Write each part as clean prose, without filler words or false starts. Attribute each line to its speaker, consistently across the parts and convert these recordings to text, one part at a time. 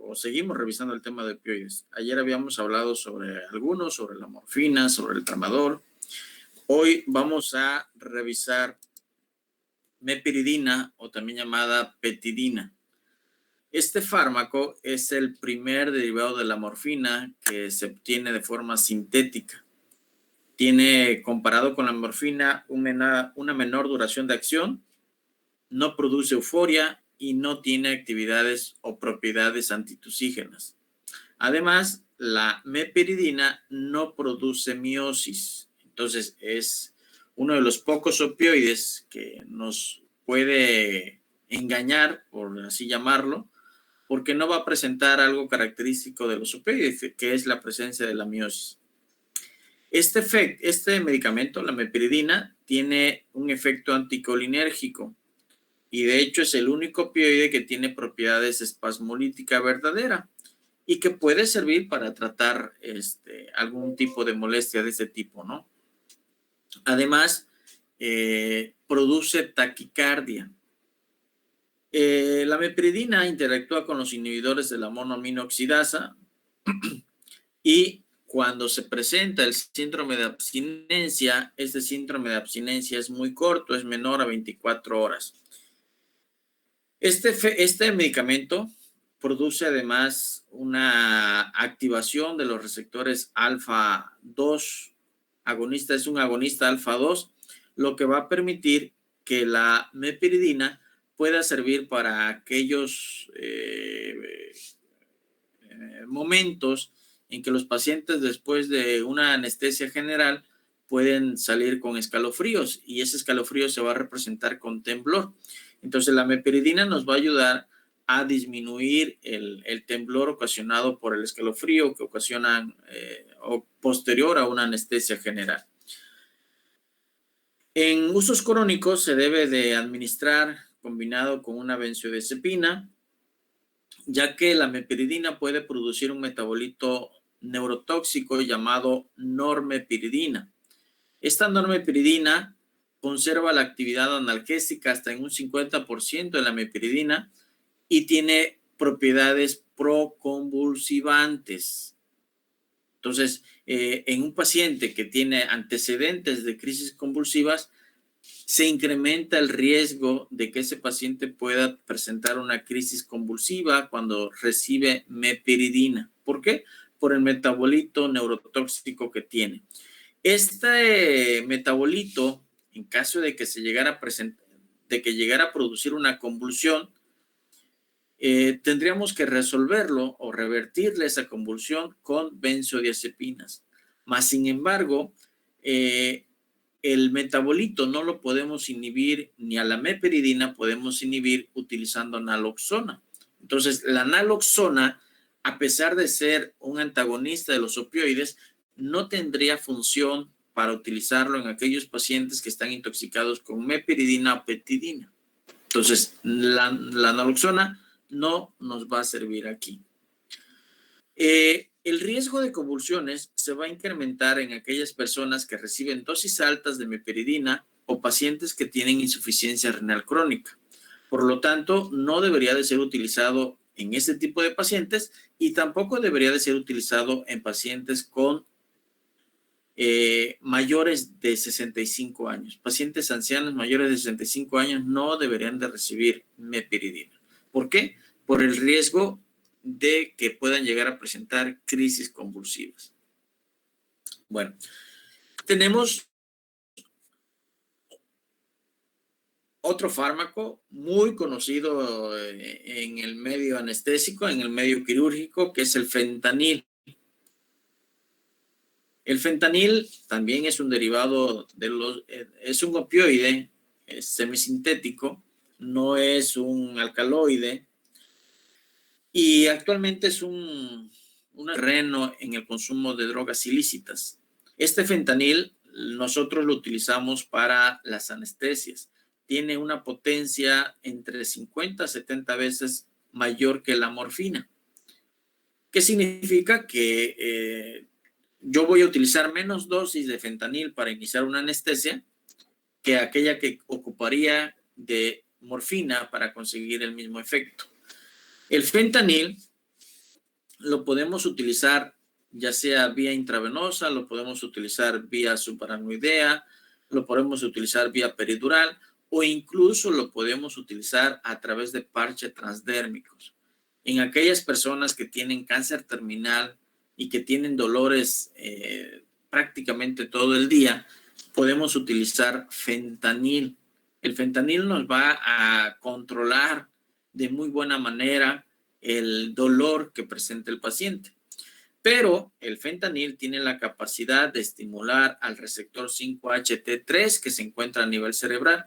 Speaker 1: o seguimos revisando el tema de opioides. Ayer habíamos hablado sobre algunos, sobre la morfina, sobre el tramadol. Hoy vamos a revisar mepiridina, o también llamada petidina. Este fármaco es el primer derivado de la morfina que se obtiene de forma sintética. Tiene, comparado con la morfina, una menor duración de acción, no produce euforia y no tiene actividades o propiedades antitusígenas. Además, la mepiridina no produce miosis. Entonces, es uno de los pocos opioides que nos puede engañar, por así llamarlo, porque no va a presentar algo característico de los opioides, que es la presencia de la miosis. Este medicamento, la mepiridina, tiene un efecto anticolinérgico y de hecho es el único opioide que tiene propiedades espasmolítica verdadera y que puede servir para tratar algún tipo de molestia de este tipo, ¿no? Además, produce taquicardia. La mepiridina interactúa con los inhibidores de la monoaminoxidasa y cuando se presenta el síndrome de abstinencia, este síndrome de abstinencia es muy corto, es menor a 24 horas. Este medicamento produce además una activación de los receptores alfa 2, agonista, es un agonista alfa 2, lo que va a permitir que la mepiridina pueda servir para aquellos momentos en que los pacientes después de una anestesia general pueden salir con escalofríos y ese escalofrío se va a representar con temblor. Entonces la mepiridina nos va a ayudar a disminuir el temblor ocasionado por el escalofrío que ocasionan o posterior a una anestesia general. En usos crónicos se debe de administrar combinado con una benzodiazepina, ya que la mepiridina puede producir un metabolito neurotóxico llamado normepiridina. Esta normepiridina conserva la actividad analgésica hasta en un 50% de la mepiridina y tiene propiedades proconvulsivantes. Entonces, en un paciente que tiene antecedentes de crisis convulsivas, se incrementa el riesgo de que ese paciente pueda presentar una crisis convulsiva cuando recibe mepiridina. ¿Por qué? Por el metabolito neurotóxico que tiene. Este metabolito, en caso de que llegara a producir una convulsión, tendríamos que resolverlo o revertirle esa convulsión con benzodiazepinas. Mas, sin embargo, el metabolito no lo podemos inhibir, ni a la mepiridina podemos inhibir utilizando naloxona. Entonces, la naloxona, a pesar de ser un antagonista de los opioides, no tendría función para utilizarlo en aquellos pacientes que están intoxicados con mepiridina o petidina. Entonces, la naloxona no nos va a servir aquí. El riesgo de convulsiones se va a incrementar en aquellas personas que reciben dosis altas de mepiridina o pacientes que tienen insuficiencia renal crónica. Por lo tanto, no debería de ser utilizado en este tipo de pacientes y tampoco debería de ser utilizado en pacientes con mayores de 65 años. Pacientes ancianos mayores de 65 años no deberían de recibir mepiridina. ¿Por qué? Por el riesgo de que puedan llegar a presentar crisis convulsivas. Bueno, tenemos otro fármaco muy conocido en el medio anestésico, en el medio quirúrgico, que es el fentanil. El fentanil también es un derivado es un opioide, es semisintético, no es un alcaloide y actualmente es un terreno en el consumo de drogas ilícitas. Este fentanil nosotros lo utilizamos para las anestesias. Tiene una potencia entre 50 a 70 veces mayor que la morfina. ¿Qué significa? Que yo voy a utilizar menos dosis de fentanil para iniciar una anestesia que aquella que ocuparía de morfina para conseguir el mismo efecto. El fentanil lo podemos utilizar ya sea vía intravenosa, lo podemos utilizar vía subaracnoidea, lo podemos utilizar vía peridural o incluso lo podemos utilizar a través de parches transdérmicos. En aquellas personas que tienen cáncer terminal y que tienen dolores prácticamente todo el día, podemos utilizar fentanil. El fentanil nos va a controlar de muy buena manera el dolor que presenta el paciente. Pero el fentanil tiene la capacidad de estimular al receptor 5-HT3 que se encuentra a nivel cerebral.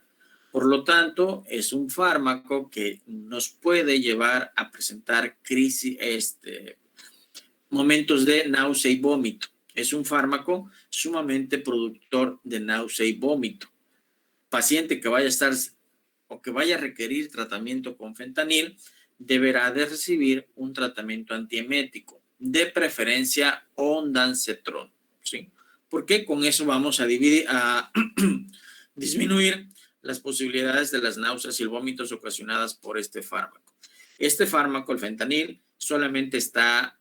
Speaker 1: Por lo tanto, es un fármaco que nos puede llevar a presentar crisis, momentos de náusea y vómito. Es un fármaco sumamente productor de náusea y vómito. Paciente que vaya a estar o que vaya a requerir tratamiento con fentanil deberá de recibir un tratamiento antiemético, de preferencia ondansetron, ¿sí? Porque con eso vamos a disminuir las posibilidades de las náuseas y el vómito ocasionadas por este fármaco. Este fármaco, el fentanil, solamente está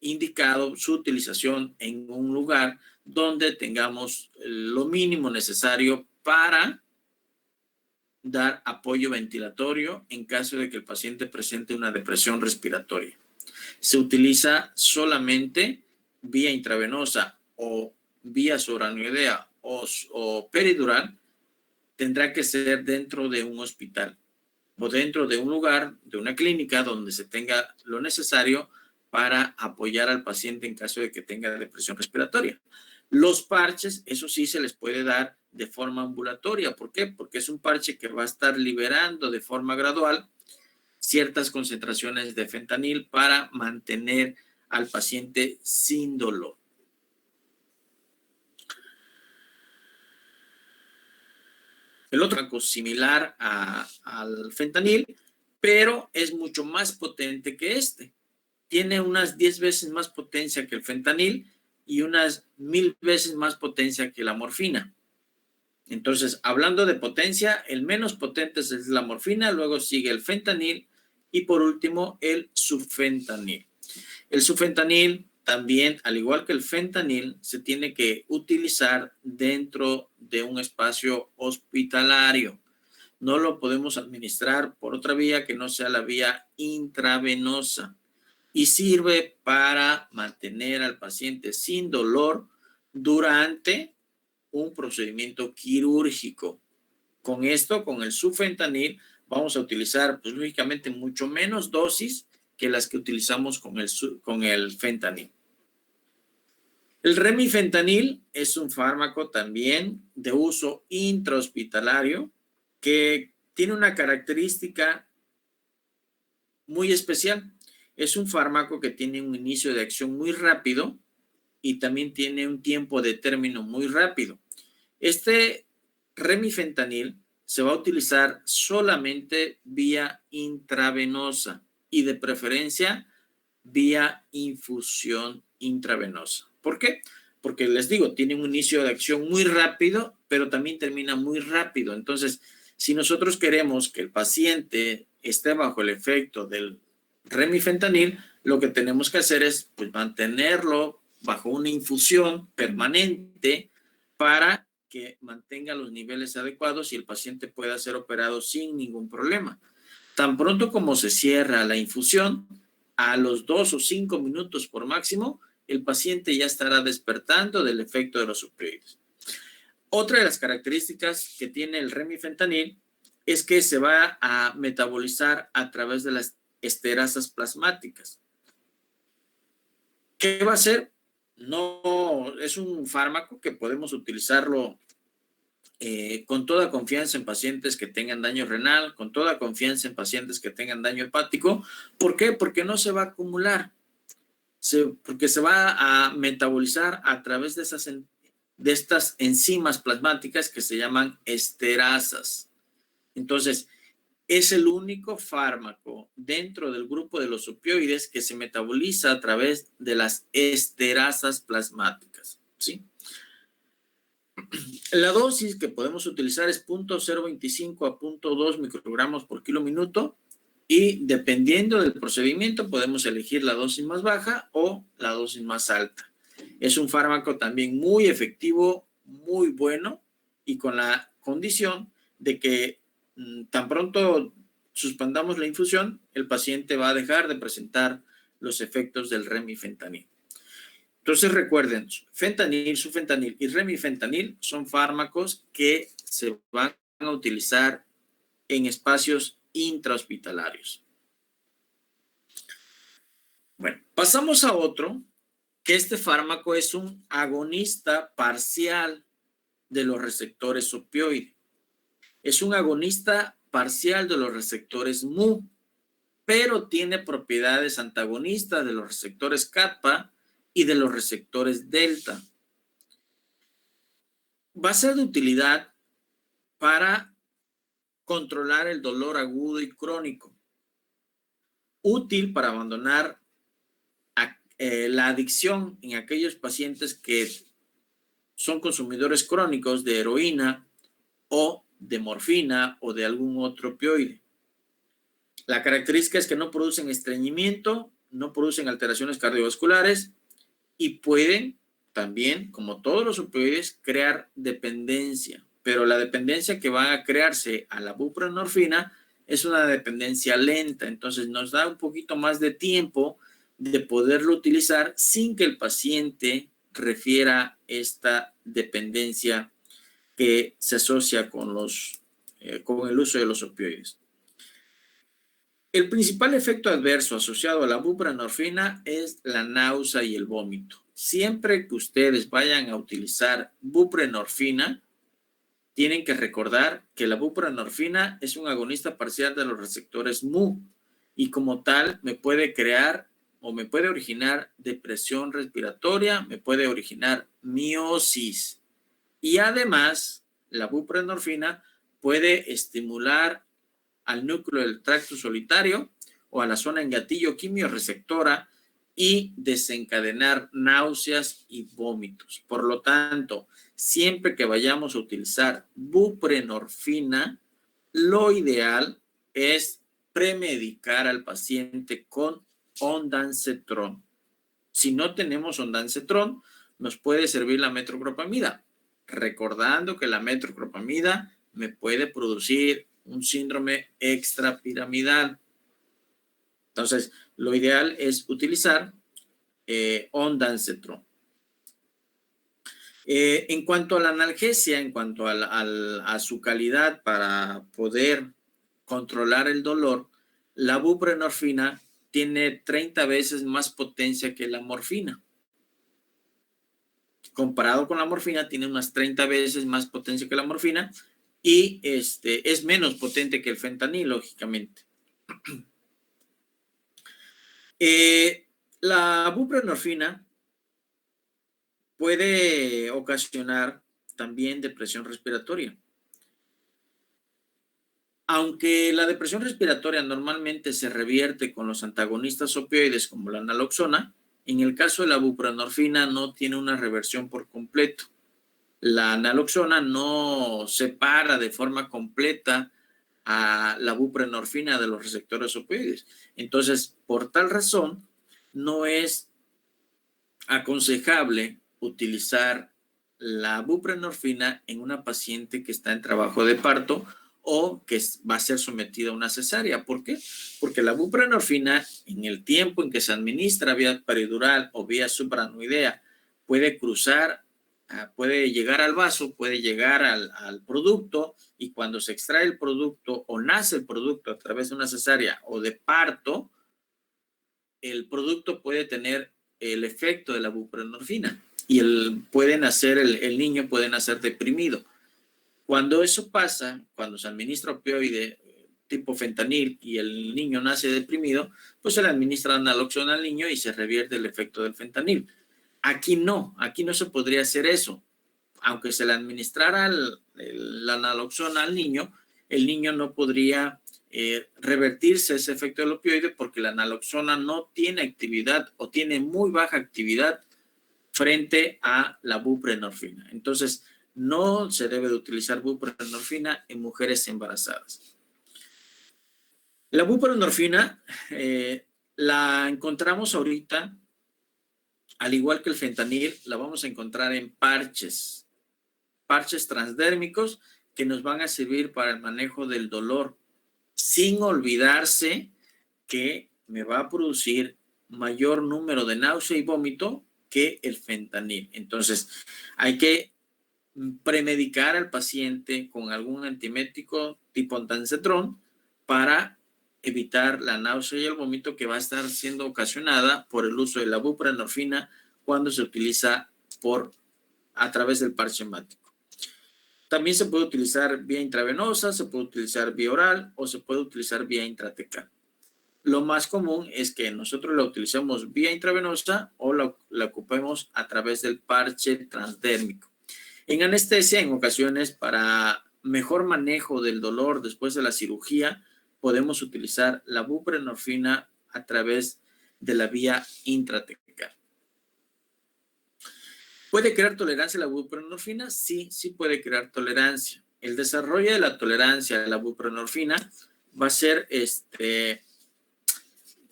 Speaker 1: indicado su utilización en un lugar donde tengamos lo mínimo necesario para dar apoyo ventilatorio en caso de que el paciente presente una depresión respiratoria. Se utiliza solamente vía intravenosa o vía subaracnoidea o peridural. Tendrá que ser dentro de un hospital o dentro de un lugar, de una clínica donde se tenga lo necesario para apoyar al paciente en caso de que tenga depresión respiratoria. Los parches, eso sí se les puede dar de forma ambulatoria. ¿Por qué? Porque es un parche que va a estar liberando de forma gradual ciertas concentraciones de fentanil para mantener al paciente sin dolor. El otro fármaco similar al fentanil, pero es mucho más potente que este. Tiene unas 10 veces más potencia que el fentanil y unas 1000 veces más potencia que la morfina. Entonces, hablando de potencia, el menos potente es la morfina, luego sigue el fentanil y por último el sufentanil. El sufentanil también, al igual que el fentanil, se tiene que utilizar dentro de un espacio hospitalario. No lo podemos administrar por otra vía que no sea la vía intravenosa y sirve para mantener al paciente sin dolor durante un procedimiento quirúrgico. Con esto, con el sufentanil, vamos a utilizar, pues lógicamente, mucho menos dosis que las que utilizamos con el fentanil. El remifentanil es un fármaco también de uso intrahospitalario que tiene una característica muy especial. Es un fármaco que tiene un inicio de acción muy rápido y también tiene un tiempo de término muy rápido. Este remifentanil se va a utilizar solamente vía intravenosa y de preferencia vía infusión intravenosa. ¿Por qué? Porque les digo, tiene un inicio de acción muy rápido, pero también termina muy rápido. Entonces, si nosotros queremos que el paciente esté bajo el efecto del remifentanil, lo que tenemos que hacer es pues, mantenerlo bajo una infusión permanente para que mantenga los niveles adecuados y el paciente pueda ser operado sin ningún problema. Tan pronto como se cierra la infusión, a los 2 o 5 minutos por máximo, el paciente ya estará despertando del efecto de los opioides. Otra de las características que tiene el remifentanil es que se va a metabolizar a través de las esterasas plasmáticas. ¿Qué va a hacer? No, es un fármaco que podemos utilizarlo con toda confianza en pacientes que tengan daño renal, con toda confianza en pacientes que tengan daño hepático. ¿Por qué? Porque no se va a acumular, porque se va a metabolizar a través de estas enzimas plasmáticas que se llaman esterasas. Entonces, es el único fármaco dentro del grupo de los opioides que se metaboliza a través de las esterasas plasmáticas, ¿sí? La dosis que podemos utilizar es 0.025 a 0.2 microgramos por kilo minuto Y dependiendo del procedimiento podemos elegir la dosis más baja o la dosis más alta. Es un fármaco también muy efectivo, muy bueno y con la condición de que tan pronto suspendamos la infusión, el paciente va a dejar de presentar los efectos del remifentanil. Entonces recuerden, fentanil, sufentanil y remifentanil son fármacos que se van a utilizar en espacios intrahospitalarios. Bueno, pasamos a otro, que este fármaco es un agonista parcial de los receptores opioides. Es un agonista parcial de los receptores mu, pero tiene propiedades antagonistas de los receptores kappa y de los receptores delta. Va a ser de utilidad para controlar el dolor agudo y crónico. Útil para abandonar la adicción en aquellos pacientes que son consumidores crónicos de heroína o de morfina o de algún otro opioide. La característica es que no producen estreñimiento, no producen alteraciones cardiovasculares y pueden también, como todos los opioides, crear dependencia. Pero la dependencia que va a crearse a la buprenorfina es una dependencia lenta, entonces nos da un poquito más de tiempo de poderlo utilizar sin que el paciente refiera esta dependencia que se asocia con el uso de los opioides. El principal efecto adverso asociado a la buprenorfina es la náusea y el vómito. Siempre que ustedes vayan a utilizar buprenorfina, tienen que recordar que la buprenorfina es un agonista parcial de los receptores mu y como tal me puede crear o me puede originar depresión respiratoria, me puede originar miosis. Y además, la buprenorfina puede estimular al núcleo del tracto solitario o a la zona en gatillo quimioreceptora y desencadenar náuseas y vómitos. Por lo tanto, siempre que vayamos a utilizar buprenorfina, lo ideal es premedicar al paciente con ondansetron. Si no tenemos ondansetron, nos puede servir la metoclopramida, recordando que la metoclopramida me puede producir un síndrome extrapiramidal. Entonces, lo ideal es utilizar ondansetron. En cuanto a la analgesia, en cuanto a su calidad para poder controlar el dolor, la buprenorfina tiene 30 veces más potencia que la morfina. Comparado con la morfina, tiene unas 30 veces más potencia que la morfina y es menos potente que el fentanil, lógicamente. La buprenorfina puede ocasionar también depresión respiratoria. Aunque la depresión respiratoria normalmente se revierte con los antagonistas opioides como la naloxona, en el caso de la buprenorfina no tiene una reversión por completo. La naloxona no separa de forma completa a la buprenorfina de los receptores opioides. Entonces, por tal razón, no es aconsejable utilizar la buprenorfina en una paciente que está en trabajo de parto o que va a ser sometida a una cesárea. ¿Por qué? Porque la buprenorfina, en el tiempo en que se administra vía peridural o vía supraranoidea, puede cruzar, puede llegar al vaso, puede llegar al producto, y cuando se extrae el producto o nace el producto a través de una cesárea o de parto, el producto puede tener el efecto de la buprenorfina y el niño puede nacer deprimido. Cuando eso pasa, cuando se administra opioide tipo fentanil y el niño nace deprimido, pues se le administra naloxona al niño y se revierte el efecto del fentanil. Aquí no se podría hacer eso. Aunque se le administrara la naloxona al niño, el niño no podría revertirse ese efecto del opioide porque la naloxona no tiene actividad o tiene muy baja actividad frente a la buprenorfina. Entonces, no se debe de utilizar buprenorfina en mujeres embarazadas. La buprenorfina la encontramos ahorita, al igual que el fentanil, la vamos a encontrar en parches transdérmicos que nos van a servir para el manejo del dolor, sin olvidarse que me va a producir mayor número de náusea y vómito que el fentanil. Entonces, hay que premedicar al paciente con algún antiemético tipo ondansetron para evitar la náusea y el vómito que va a estar siendo ocasionada por el uso de la buprenorfina cuando se utiliza a través del parche hemático. También se puede utilizar vía intravenosa, se puede utilizar vía oral o se puede utilizar vía intratecal. Lo más común es que nosotros la utilicemos vía intravenosa o la ocupemos a través del parche transdérmico. En anestesia, en ocasiones, para mejor manejo del dolor después de la cirugía, podemos utilizar la buprenorfina a través de la vía intratecal. ¿Puede crear tolerancia a la buprenorfina? Sí, sí puede crear tolerancia. El desarrollo de la tolerancia a la buprenorfina va a ser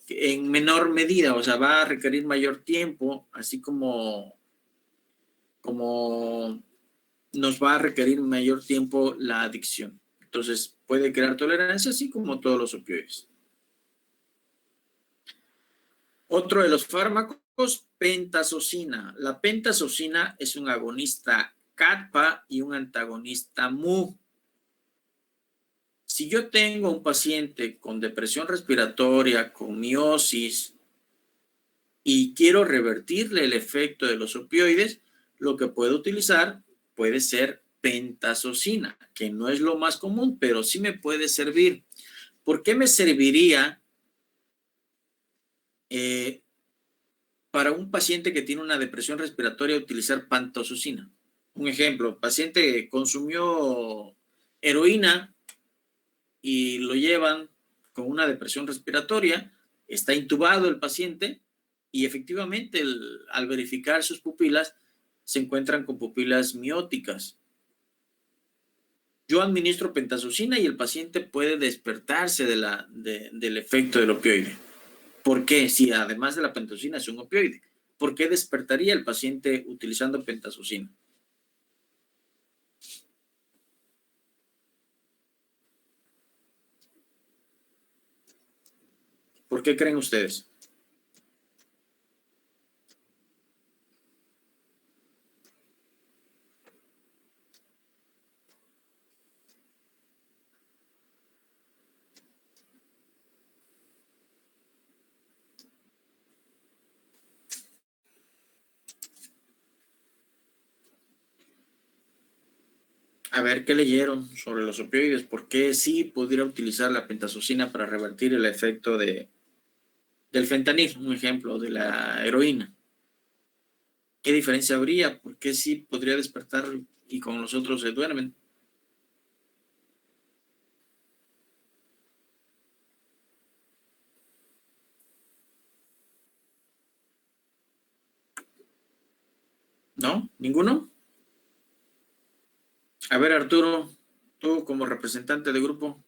Speaker 1: en menor medida, o sea, va a requerir mayor tiempo, así como nos va a requerir mayor tiempo la adicción. Entonces, puede crear tolerancia, así como todos los opioides. Otro de los fármacos, pentazocina. La pentazocina es un agonista kappa y un antagonista mu. Si yo tengo un paciente con depresión respiratoria, con miosis, y quiero revertirle el efecto de los opioides, lo que puedo utilizar puede ser pentazocina, que no es lo más común, pero sí me puede servir. ¿Por qué me serviría para un paciente que tiene una depresión respiratoria utilizar pentazocina? Un ejemplo, paciente consumió heroína y lo llevan con una depresión respiratoria, está intubado el paciente y efectivamente al verificar sus pupilas se encuentran con pupilas mióticas. Yo administro pentazocina y el paciente puede despertarse del efecto del opioide. ¿Por qué? Si además de la pentazocina es un opioide, ¿por qué despertaría el paciente utilizando pentazocina? ¿Por qué creen ustedes? A ver, ¿qué leyeron sobre los opioides? ¿Por qué sí pudiera utilizar la pentazocina para revertir el efecto del fentanil, un ejemplo, de la heroína? ¿Qué diferencia habría? ¿Por qué sí podría despertar y con los otros se duermen? ¿No? ¿Ninguno? A ver, Arturo, tú como representante de grupo,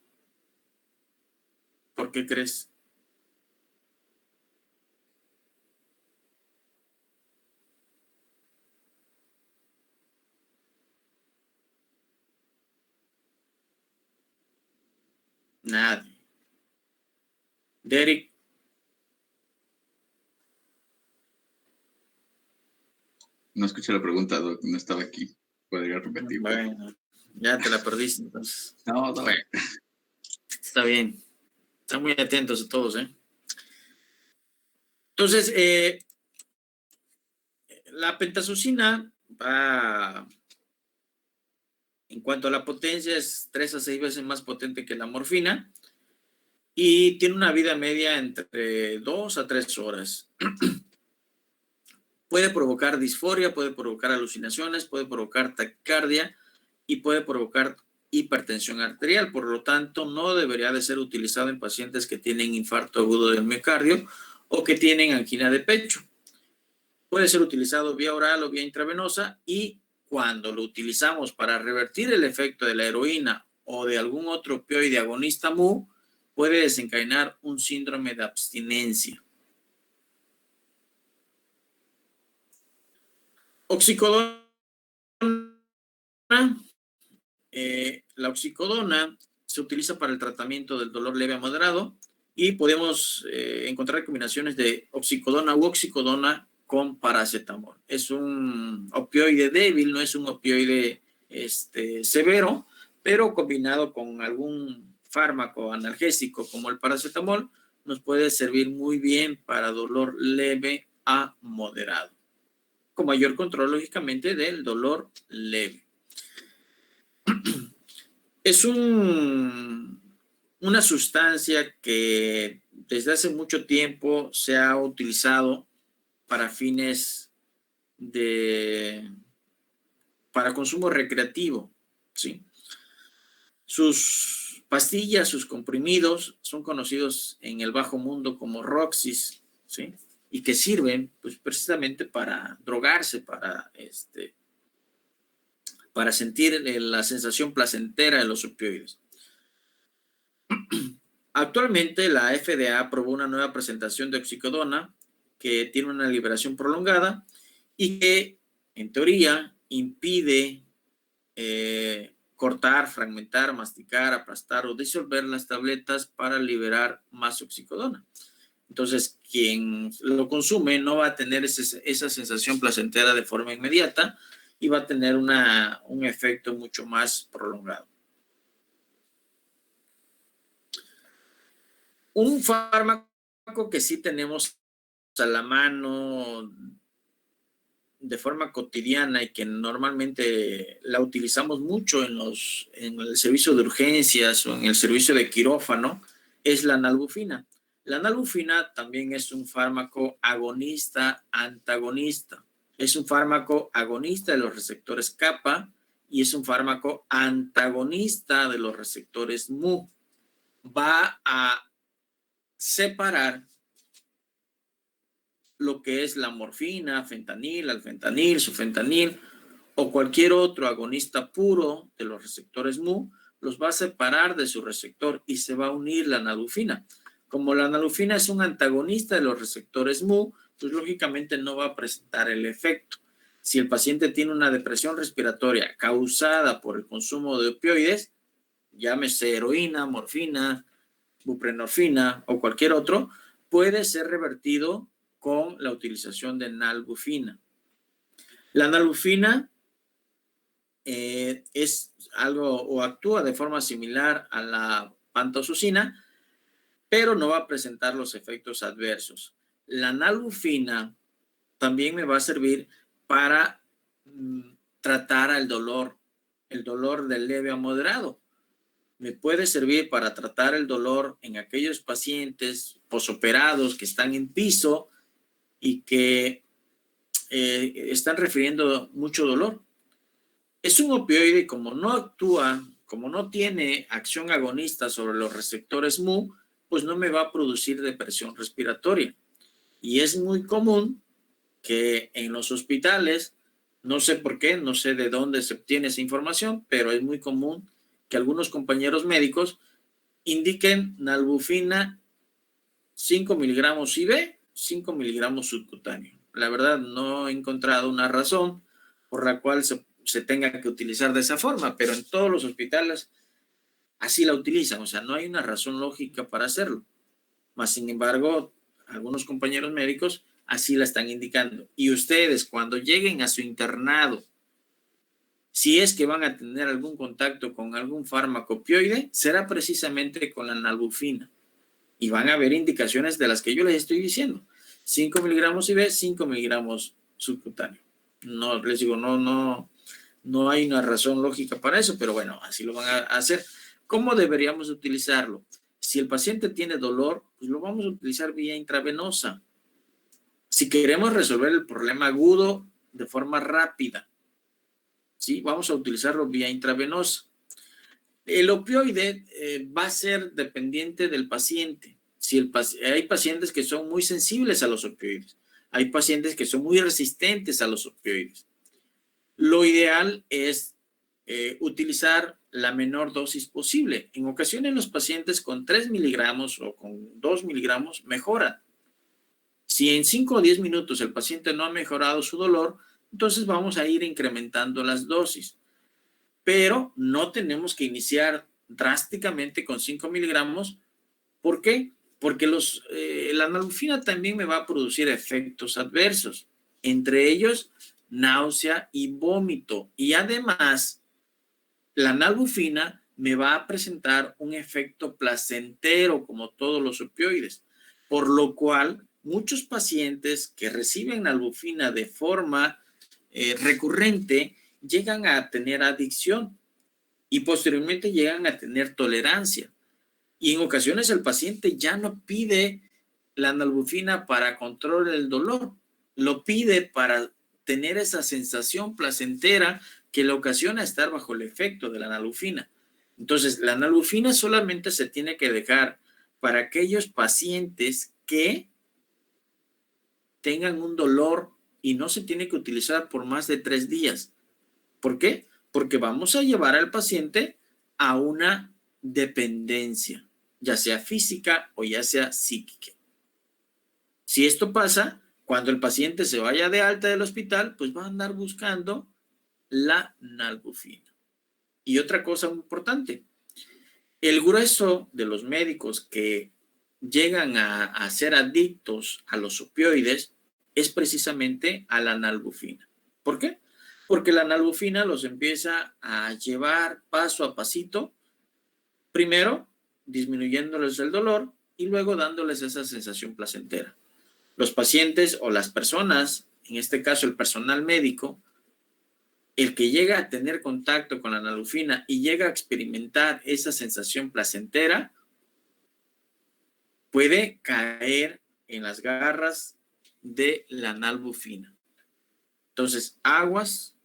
Speaker 1: ¿por qué crees? Nadie. Derek.
Speaker 2: No escuché la pregunta, Doc, no estaba aquí. ¿Podría repetir?
Speaker 1: Bueno, ya te la perdiste entonces.
Speaker 2: No,
Speaker 1: bueno, está bien. Están muy atentos a todos, ¿eh? Entonces, la pentazocina va, en cuanto a la potencia, es 3 a 6 veces más potente que la morfina y tiene una vida media entre 2 a 3 horas. Puede provocar disforia, puede provocar alucinaciones, puede provocar taquicardia y puede provocar hipertensión arterial. Por lo tanto, no debería de ser utilizado en pacientes que tienen infarto agudo del miocardio o que tienen angina de pecho. Puede ser utilizado vía oral o vía intravenosa y cuando lo utilizamos para revertir el efecto de la heroína o de algún otro opioide agonista mu, puede desencadenar un síndrome de abstinencia. Oxicodona. La oxicodona se utiliza para el tratamiento del dolor leve a moderado y podemos encontrar combinaciones de oxicodona u oxicodona con paracetamol. Es un opioide débil, no es un opioide severo, pero combinado con algún fármaco analgésico como el paracetamol, nos puede servir muy bien para dolor leve a moderado, con mayor control, lógicamente, del dolor leve. Es una sustancia que desde hace mucho tiempo se ha utilizado para fines para consumo recreativo, ¿sí? Sus pastillas, sus comprimidos son conocidos en el bajo mundo como Roxis, ¿sí? Y que sirven pues precisamente para drogarse, para sentir la sensación placentera de los opioides. Actualmente la FDA aprobó una nueva presentación de oxicodona que tiene una liberación prolongada y que en teoría impide cortar, fragmentar, masticar, aplastar o disolver las tabletas para liberar más oxicodona. Entonces, quien lo consume no va a tener esa sensación placentera de forma inmediata y va a tener un efecto mucho más prolongado. Un fármaco que sí tenemos a la mano de forma cotidiana y que normalmente la utilizamos mucho en el servicio de urgencias o en el servicio de quirófano es la nalbufina. La nalbufina también es un fármaco agonista antagonista. Es un fármaco agonista de los receptores kappa y es un fármaco antagonista de los receptores mu. Va a separar lo que es la morfina, fentanil, alfentanil, sufentanil o cualquier otro agonista puro de los receptores mu, los va a separar de su receptor y se va a unir la nalbufina. Como la nalbufina es un antagonista de los receptores mu, pues lógicamente no va a presentar el efecto. Si el paciente tiene una depresión respiratoria causada por el consumo de opioides, llámese heroína, morfina, buprenorfina o cualquier otro, puede ser revertido con la utilización de nalbufina. La nalbufina es algo o actúa de forma similar a la pantosocina, pero no va a presentar los efectos adversos. La nalbufina también me va a servir para tratar el dolor de leve a moderado. Me puede servir para tratar el dolor en aquellos pacientes posoperados que están en piso y que están refiriendo mucho dolor. Es un opioide, como no actúa, como no tiene acción agonista sobre los receptores mu, pues no me va a producir depresión respiratoria. Y es muy común que en los hospitales, no sé por qué, no sé de dónde se obtiene esa información, pero es muy común que algunos compañeros médicos indiquen nalbufina 5 miligramos IV, 5 miligramos subcutáneo. La verdad no he encontrado una razón por la cual se tenga que utilizar de esa forma, pero en todos los hospitales así la utilizan, o sea, no hay una razón lógica para hacerlo. Mas, sin embargo, algunos compañeros médicos así la están indicando. Y ustedes, cuando lleguen a su internado, si es que van a tener algún contacto con algún fármaco opioide, será precisamente con la nalbufina. Y van a haber indicaciones de las que yo les estoy diciendo. 5 miligramos IV, 5 miligramos subcutáneo. No, les digo, no hay una razón lógica para eso, pero bueno, así lo van a hacer. ¿Cómo deberíamos utilizarlo? Si el paciente tiene dolor, pues lo vamos a utilizar vía intravenosa. Si queremos resolver el problema agudo de forma rápida, ¿sí? Vamos a utilizarlo vía intravenosa. El opioide va a ser dependiente del paciente. Hay pacientes que son muy sensibles a los opioides. Hay pacientes que son muy resistentes a los opioides. Lo ideal es utilizar la menor dosis posible. En ocasiones los pacientes con 3 miligramos o con 2 miligramos mejoran. Si en 5 o 10 minutos el paciente no ha mejorado su dolor, entonces vamos a ir incrementando las dosis. Pero no tenemos que iniciar drásticamente con 5 miligramos. ¿Por qué? Porque la nalbuphina también me va a producir efectos adversos, entre ellos náusea y vómito. Y además, la nalbuphina me va a presentar un efecto placentero como todos los opioides, por lo cual muchos pacientes que reciben nalbuphina de forma recurrente llegan a tener adicción y posteriormente llegan a tener tolerancia. Y en ocasiones el paciente ya no pide la nalbuphina para control del dolor, lo pide para tener esa sensación placentera que le ocasiona estar bajo el efecto de la nalbuphina. Entonces, la nalbuphina solamente se tiene que dejar para aquellos pacientes que tengan un dolor y no se tiene que utilizar por más de 3 días. ¿Por qué? Porque vamos a llevar al paciente a una dependencia, ya sea física o ya sea psíquica. Si esto pasa, cuando el paciente se vaya de alta del hospital, pues va a andar buscando la nalbuphina. Y otra cosa muy importante, el grueso de los médicos que llegan a ser adictos a los opioides es precisamente a la nalbuphina. ¿Por qué? Porque la nalbuphina los empieza a llevar paso a pasito, primero disminuyéndoles el dolor y luego dándoles esa sensación placentera. Los pacientes o las personas, en este caso el personal médico, el que llega a tener contacto con la nalbuphina y llega a experimentar esa sensación placentera, puede caer en las garras de la nalbuphina. Entonces, aguas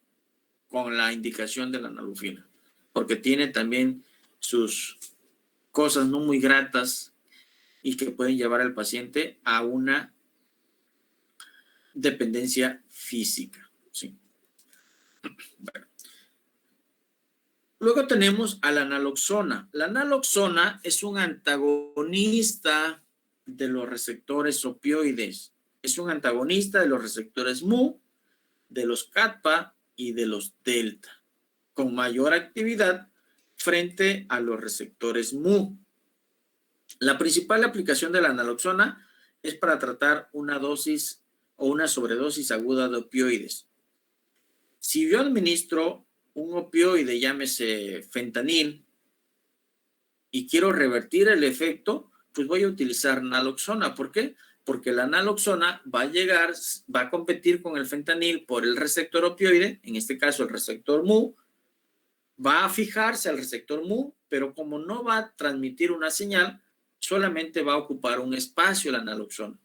Speaker 1: con la indicación de la nalbuphina, porque tiene también sus cosas no muy gratas y que pueden llevar al paciente a una dependencia física. ¿Sí? Bueno. Luego tenemos a la naloxona. La naloxona es un antagonista de los receptores opioides. Es un antagonista de los receptores mu, de los kappa y de los delta, con mayor actividad frente a los receptores mu. La principal aplicación de la naloxona es para tratar una dosis o una sobredosis aguda de opioides. Si yo administro un opioide, llámese fentanil, y quiero revertir el efecto, pues voy a utilizar naloxona. ¿Por qué? Porque la naloxona va a competir con el fentanil por el receptor opioide, en este caso el receptor mu, va a fijarse al receptor mu, pero como no va a transmitir una señal, solamente va a ocupar un espacio la naloxona.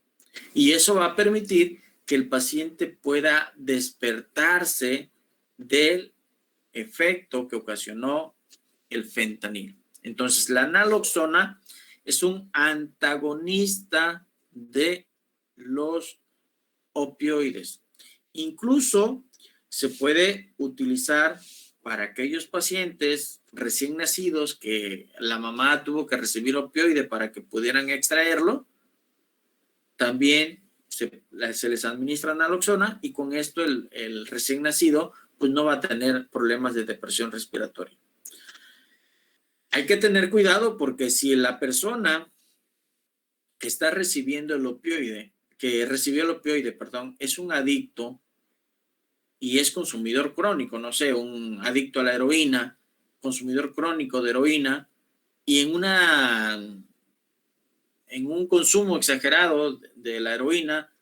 Speaker 1: Y eso va a permitir que el paciente pueda despertarse del efecto que ocasionó el fentanil. Entonces, la naloxona es un antagonista de los opioides. Incluso se puede utilizar para aquellos pacientes recién nacidos que la mamá tuvo que recibir opioide para que pudieran extraerlo. También se les administra naloxona y con esto el recién nacido pues no va a tener problemas de depresión respiratoria. Hay que tener cuidado porque si la persona que está recibiendo el opioide, que recibió el opioide, perdón, es un adicto y es consumidor crónico, no sé, un adicto a la heroína, consumidor crónico de heroína, y en un consumo exagerado de la heroína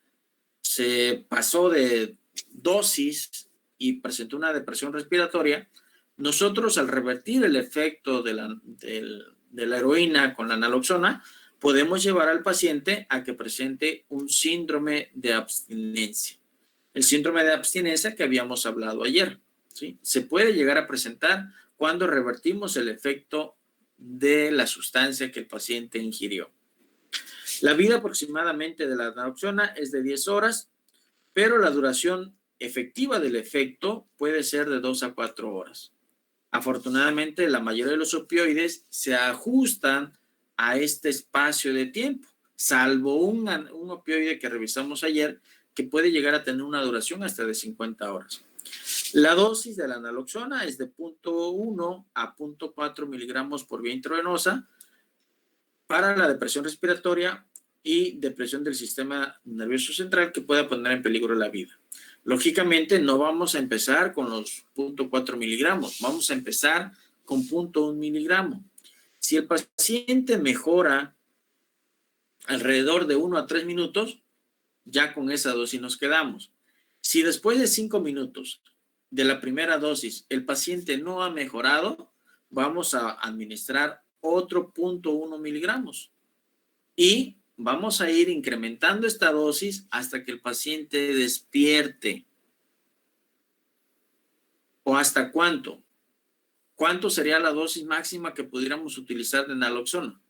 Speaker 1: se pasó de dosis y presentó una depresión respiratoria, nosotros al revertir el efecto de la heroína con la naloxona, podemos llevar al paciente a que presente un síndrome de abstinencia. El síndrome de abstinencia que habíamos hablado ayer, ¿sí? Se puede llegar a presentar cuando revertimos el efecto de la sustancia que el paciente ingirió. La vida aproximadamente de la naloxona es de 10 horas, pero la duración efectiva del efecto puede ser de 2 a 4 horas. Afortunadamente, la mayoría de los opioides se ajustan a este espacio de tiempo, salvo un opioide que revisamos ayer, que puede llegar a tener una duración hasta de 50 horas. La dosis de la naloxona es de 0.1 a 0.4 miligramos por vía intravenosa para la depresión respiratoria y depresión del sistema nervioso central que pueda poner en peligro la vida. Lógicamente, no vamos a empezar con los 0.4 miligramos, vamos a empezar con 0.1 miligramo. Si el paciente mejora alrededor de 1 a 3 minutos, ya con esa dosis nos quedamos. Si después de 5 minutos de la primera dosis el paciente no ha mejorado, vamos a administrar otro 0.1 miligramos y vamos a ir incrementando esta dosis hasta que el paciente despierte. ¿O hasta cuánto? ¿Cuánto sería la dosis máxima que pudiéramos utilizar de naloxona?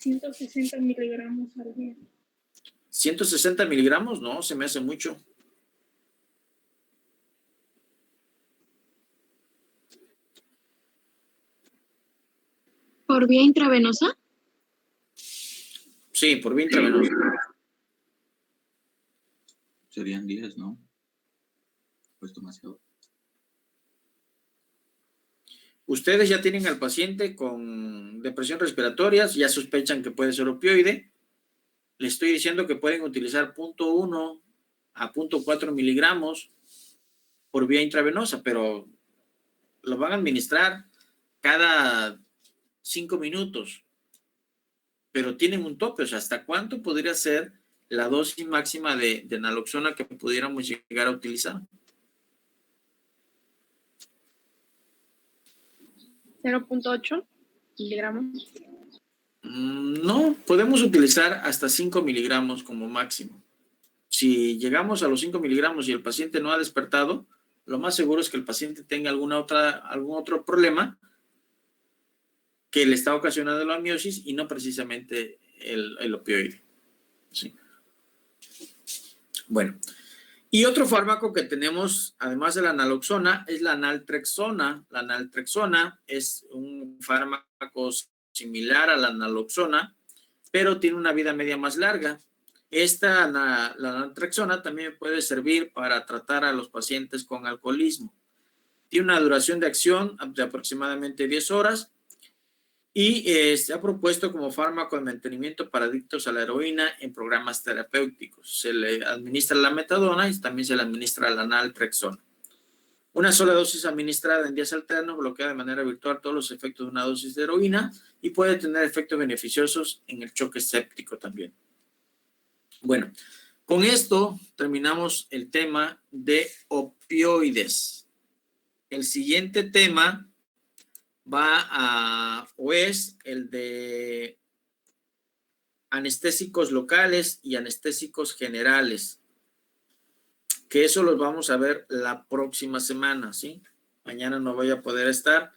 Speaker 3: $160 miligramos al día.
Speaker 1: 160 miligramos, no, se me hace mucho.
Speaker 4: ¿Por vía intravenosa?
Speaker 1: Sí, por vía intravenosa.
Speaker 2: Serían 10, ¿no? Pues demasiado.
Speaker 1: Ustedes ya tienen al paciente con depresión respiratoria, ya sospechan que puede ser opioide. Le estoy diciendo que pueden utilizar 0.1 a 0.4 miligramos por vía intravenosa, pero lo van a administrar cada 5 minutos. Pero tienen un tope, o sea, ¿hasta cuánto podría ser la dosis máxima de naloxona que pudiéramos llegar a utilizar?
Speaker 3: 0.8 miligramos.
Speaker 1: No, podemos utilizar hasta 5 miligramos como máximo. Si llegamos a los 5 miligramos y el paciente no ha despertado, lo más seguro es que el paciente tenga algún otro problema que le está ocasionando la miosis y no precisamente el opioide. Sí. Bueno, y otro fármaco que tenemos, además de la naloxona, es la naltrexona. La naltrexona es un fármaco similar a la naloxona, pero tiene una vida media más larga. La naltrexona también puede servir para tratar a los pacientes con alcoholismo. Tiene una duración de acción de aproximadamente 10 horas y se ha propuesto como fármaco de mantenimiento para adictos a la heroína en programas terapéuticos. Se le administra la metadona y también se le administra la naltrexona. Una sola dosis administrada en días alternos bloquea de manera virtual todos los efectos de una dosis de heroína y puede tener efectos beneficiosos en el choque séptico también. Bueno, con esto terminamos el tema de opioides. El siguiente tema es el de anestésicos locales y anestésicos generales, que eso los vamos a ver la próxima semana, ¿sí? Mañana no voy a poder estar,